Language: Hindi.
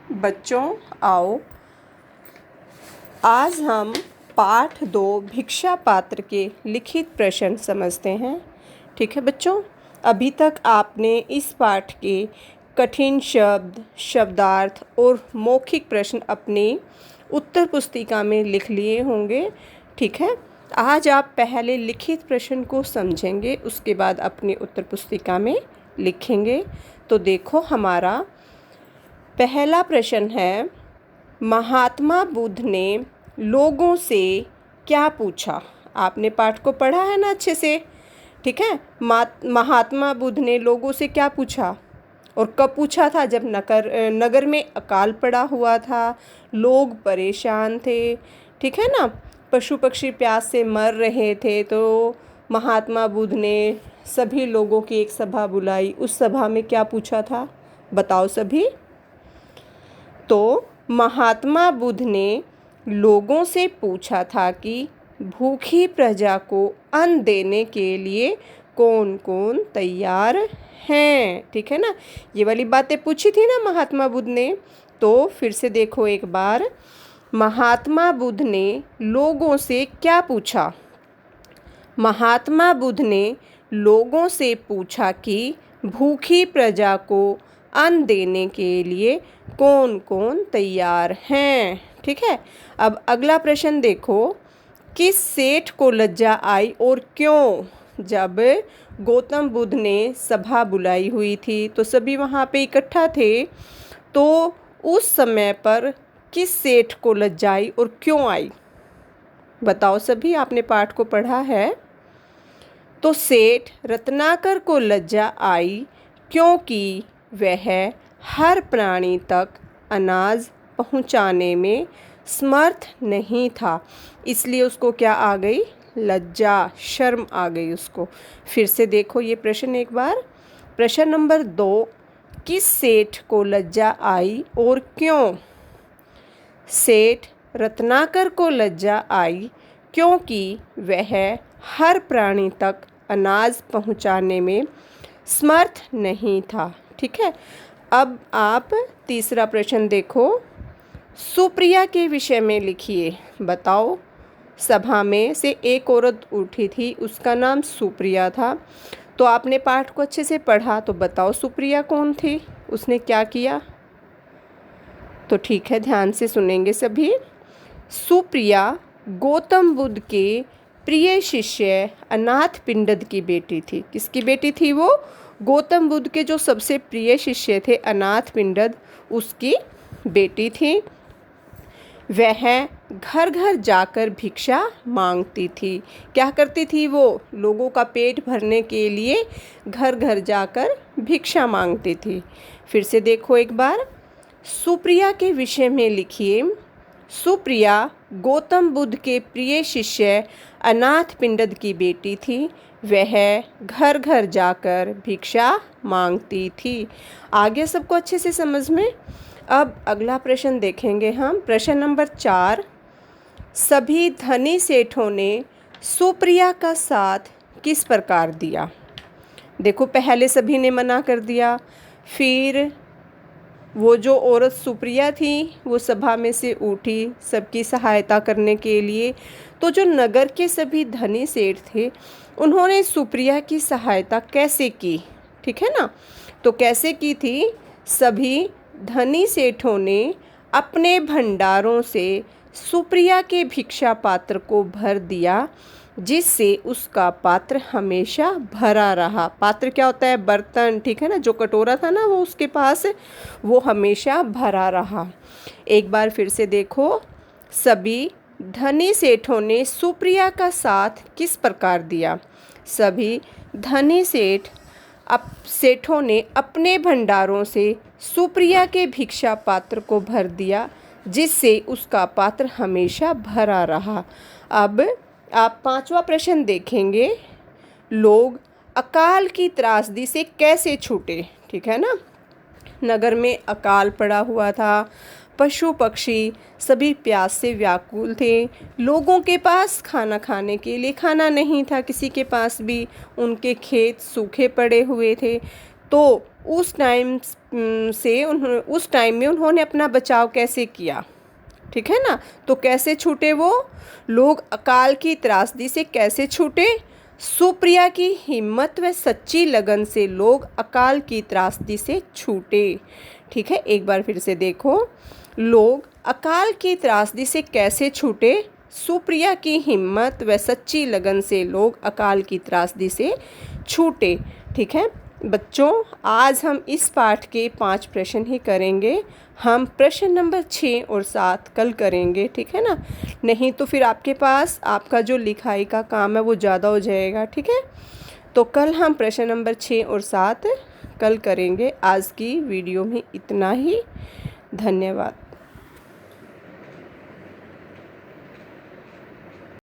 बच्चों आओ, आज हम पाठ 2 भिक्षा पात्र के लिखित प्रश्न समझते हैं। ठीक है बच्चों, अभी तक आपने इस पाठ के कठिन शब्द, शब्दार्थ और मौखिक प्रश्न अपनी उत्तर पुस्तिका में लिख लिए होंगे। ठीक है, आज आप पहले लिखित प्रश्न को समझेंगे, उसके बाद अपनी उत्तर पुस्तिका में लिखेंगे। तो देखो, हमारा पहला प्रश्न है, महात्मा बुद्ध ने लोगों से क्या पूछा। आपने पाठ को पढ़ा है ना अच्छे से। ठीक है, महात्मा बुद्ध ने लोगों से क्या पूछा और कब पूछा था? जब नगर में अकाल पड़ा हुआ था, लोग परेशान थे। ठीक है ना, पशु पक्षी प्यास से मर रहे थे। तो महात्मा बुद्ध ने सभी लोगों की एक सभा बुलाई। उस सभा में क्या पूछा था, बताओ सभी। तो महात्मा बुद्ध ने लोगों से पूछा था कि भूखी प्रजा को अन्न देने के लिए कौन कौन तैयार हैं। ठीक है ना, ये वाली बातें पूछी थी ना महात्मा बुद्ध ने। तो फिर से देखो एक बार, महात्मा बुद्ध ने लोगों से क्या पूछा। महात्मा बुद्ध ने लोगों से पूछा कि भूखी प्रजा को अन्न देने के लिए कौन कौन तैयार हैं। ठीक है, अब अगला प्रश्न देखो, किस सेठ को लज्जा आई और क्यों? जब गौतम बुद्ध ने सभा बुलाई हुई थी तो सभी वहाँ पे इकट्ठा थे, तो उस समय पर किस सेठ को लज्जा आई और क्यों आई? बताओ सभी, आपने पाठ को पढ़ा है। तो सेठ रत्नाकर को लज्जा आई क्योंकि वह हर प्राणी तक अनाज पहुंचाने में समर्थ नहीं था, इसलिए उसको क्या आ गई? लज्जा, शर्म आ गई उसको। फिर से देखो ये प्रश्न एक बार। प्रश्न नंबर 2, किस सेठ को लज्जा आई और क्यों? सेठ रत्नाकर को लज्जा आई क्योंकि वह हर प्राणी तक अनाज पहुंचाने में समर्थ नहीं था। ठीक है, अब आप तीसरा प्रश्न देखो, सुप्रिया के विषय में लिखिए। बताओ, सभा में से एक औरत उठी थी, उसका नाम सुप्रिया था। तो आपने पाठ को अच्छे से पढ़ा, तो बताओ सुप्रिया कौन थी, उसने क्या किया? तो ठीक है, ध्यान से सुनेंगे सभी। सुप्रिया गौतम बुद्ध के प्रिय शिष्य अनाथ पिंडद की बेटी थी। किसकी बेटी थी वो? गौतम बुद्ध के जो सबसे प्रिय शिष्य थे अनाथ पिंडद, उसकी बेटी थी। वह घर घर जाकर भिक्षा मांगती थी। क्या करती थी वो? लोगों का पेट भरने के लिए घर घर जाकर भिक्षा मांगती थी। फिर से देखो एक बार, सुप्रिया के विषय में लिखिए। सुप्रिया गौतम बुद्ध के प्रिय शिष्य अनाथ पिंडद की बेटी थी। वह घर घर जाकर भिक्षा मांगती थी। आगे सबको अच्छे से समझ में। अब अगला प्रश्न देखेंगे हम। प्रश्न नंबर 4, सभी धनी सेठों ने सुप्रिया का साथ किस प्रकार दिया? देखो, पहले सभी ने मना कर दिया, फिर वो जो औरत सुप्रिया थी वो सभा में से उठी सबकी सहायता करने के लिए। तो जो नगर के सभी धनी सेठ थे, उन्होंने सुप्रिया की सहायता कैसे की? ठीक है ना, तो कैसे की थी? सभी धनी सेठों ने अपने भंडारों से सुप्रिया के भिक्षा पात्र को भर दिया, जिससे उसका पात्र हमेशा भरा रहा। पात्र क्या होता है? बर्तन। ठीक है ना, जो कटोरा था ना वो उसके पास, वो हमेशा भरा रहा। एक बार फिर से देखो, सभी धनी सेठों ने सुप्रिया का साथ किस प्रकार दिया? सभी धनी सेठों ने अपने भंडारों से सुप्रिया के भिक्षा पात्र को भर दिया, जिससे उसका पात्र हमेशा भरा रहा। अब आप 5वां प्रश्न देखेंगे, लोग अकाल की त्रासदी से कैसे छूटे? ठीक है ना, नगर में अकाल पड़ा हुआ था, पशु पक्षी सभी प्यास से व्याकुल थे। लोगों के पास खाना खाने के लिए खाना नहीं था, किसी के पास भी। उनके खेत सूखे पड़े हुए थे। तो उस टाइम में उन्होंने अपना बचाव कैसे किया, ठीक है ना। तो कैसे छूटे वो लोग, अकाल की त्रासदी से कैसे छूटे। सुप्रिया की हिम्मत व सच्ची लगन से लोग अकाल की त्रासदी से छूटे। ठीक है, एक बार फिर से देखो, लोग अकाल की त्रासदी से कैसे छूटे। सुप्रिया की हिम्मत व सच्ची लगन से लोग अकाल की त्रासदी से छूटे। ठीक है बच्चों, आज हम इस पाठ के 5 प्रश्न ही करेंगे। हम प्रश्न नंबर 6 और 7 कल करेंगे, ठीक है ना। नहीं तो फिर आपके पास आपका जो लिखाई का काम है वो ज़्यादा हो जाएगा, ठीक है। तो कल हम प्रश्न नंबर 6 और 7 कल करेंगे। आज की वीडियो में इतना ही। धन्यवाद।